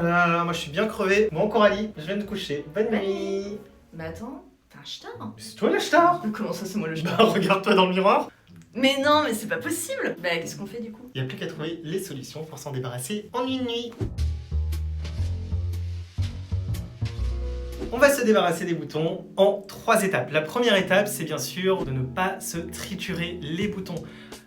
là là, moi je suis bien crevé. Bon Coralie, je vais me coucher. Bonne Bonne nuit. Mais attends, t'es un star. C'est toi le star? Comment ça, c'est moi le Bah star? regarde-toi dans le miroir. Mais non, mais c'est pas possible. Bah qu'est-ce qu'on fait du coup? Il n'y a plus qu'à trouver les solutions pour s'en débarrasser en une nuit. On va se débarrasser des boutons en 3 étapes. La première étape, c'est bien sûr de ne pas se triturer les boutons.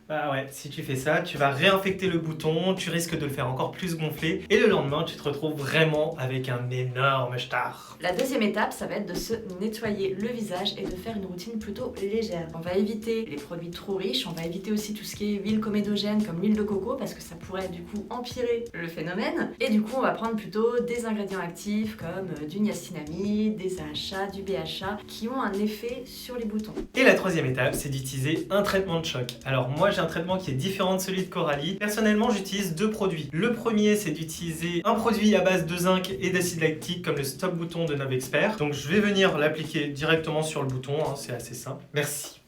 Bah ouais, si tu fais ça, tu vas réinfecter le bouton, tu risques de le faire encore plus gonfler, et le lendemain, tu te retrouves vraiment avec un énorme star. La deuxième étape, ça va être de se nettoyer le visage et de faire une routine plutôt légère. On va éviter les produits trop riches, on va éviter aussi tout ce qui est huile comédogène comme l'huile de coco parce que ça pourrait du coup empirer le phénomène. Et du coup, on va prendre plutôt des ingrédients actifs comme du niacinamide, des AHA, du BHA qui ont un effet sur les boutons. Et la troisième étape, c'est d'utiliser un traitement de choc. Alors moi, j'ai un traitement qui est différent de celui de Coralie. Personnellement, j'utilise 2 produits. Le premier, c'est d'utiliser un produit à base de zinc et d'acide lactique comme le Stop Bouton de Novexpert. Donc je vais venir l'appliquer directement sur le bouton, hein, c'est assez simple. Merci.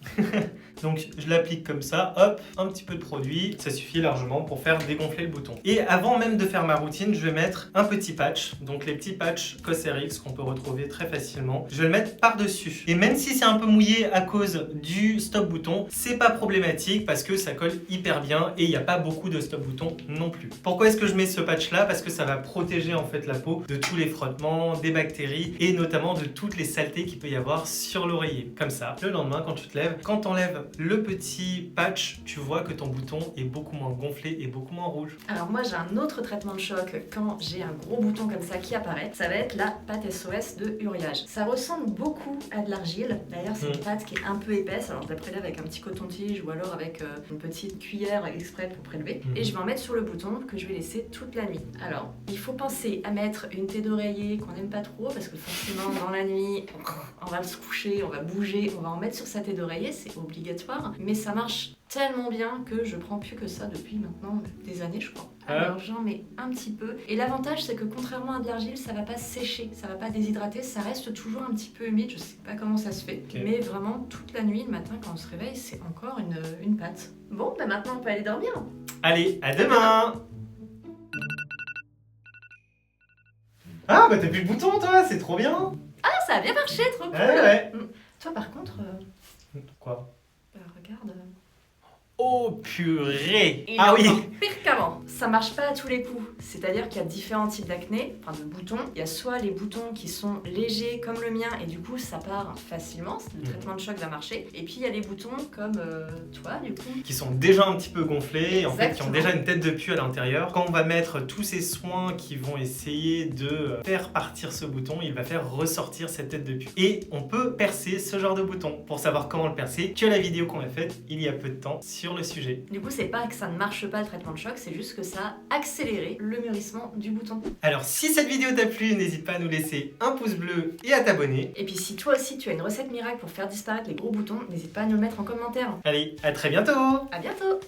Donc je l'applique comme ça, hop, un petit peu de produit, ça suffit largement pour faire dégonfler le bouton. Et avant même de faire ma routine, je vais mettre un petit patch, donc les petits patchs Cosrx qu'on peut retrouver très facilement. Je vais le mettre par-dessus. Et même si c'est un peu mouillé à cause du stop bouton, c'est pas problématique parce que ça colle hyper bien et il n'y a pas beaucoup de stop bouton non plus. Pourquoi est-ce que je mets ce patch là? Parce que ça va protéger en fait la peau de tous les frottements, des bactéries et notamment de toutes les saletés qu'il peut y avoir sur l'oreiller. Comme ça, le lendemain quand tu te lèves, quand t'enlèves le petit patch, tu vois que ton bouton est beaucoup moins gonflé et beaucoup moins rouge. Alors moi j'ai un autre traitement de choc quand j'ai un gros bouton comme ça qui apparaît, ça va être la pâte SOS de Uriage. Ça ressemble beaucoup à de l'argile, d'ailleurs c'est une pâte qui est un peu épaisse, alors je la prélève avec un petit coton-tige ou alors avec une petite cuillère exprès pour prélever. Et je vais en mettre sur le bouton que je vais laisser toute la nuit. Alors il faut penser à mettre une tête d'oreiller qu'on n'aime pas trop parce que forcément dans la nuit on va se coucher, on va bouger, on va en mettre sur sa tête d'oreiller, c'est obligatoire, mais ça marche tellement bien que je prends plus que ça depuis maintenant des années je crois. Alors j'en mets un petit peu et l'avantage c'est que contrairement à de l'argile ça va pas sécher, ça va pas déshydrater, ça reste toujours un petit peu humide, je sais pas comment ça se fait, mais vraiment toute la nuit, le matin quand on se réveille c'est encore une pâte. Bon bah maintenant on peut aller dormir. Allez, à demain. Ah bah t'as plus le bouton toi, c'est trop bien. Ah ça a bien marché, trop cool. Ouais. Toi par contre, Quoi? regarde... Oh purée! Il Ah est oui! encore pire qu'avant. Ça marche pas à tous les coups. C'est-à-dire qu'il y a différents types d'acné, enfin de boutons. Il y a soit les boutons qui sont légers comme le mien et du coup ça part facilement, le traitement de choc va marcher. Et puis il y a les boutons comme toi du coup. Qui sont déjà un petit peu gonflés, en fait qui ont Exactement. déjà une tête de pus à l'intérieur. Quand on va mettre tous ces soins qui vont essayer de faire partir ce bouton, il va faire ressortir cette tête de pus. Et on peut percer ce genre de bouton. Pour savoir comment le percer, tu as la vidéo qu'on a faite il y a peu de temps sur le sujet. Du coup c'est pas que ça ne marche pas le traitement de choc, c'est juste que ça a accéléré le mûrissement du bouton. Alors si cette vidéo t'a plu, n'hésite pas à nous laisser un pouce bleu et à t'abonner. Et puis si toi aussi tu as une recette miracle pour faire disparaître les gros boutons, n'hésite pas à nous le mettre en commentaire. Allez, à très bientôt! À bientôt!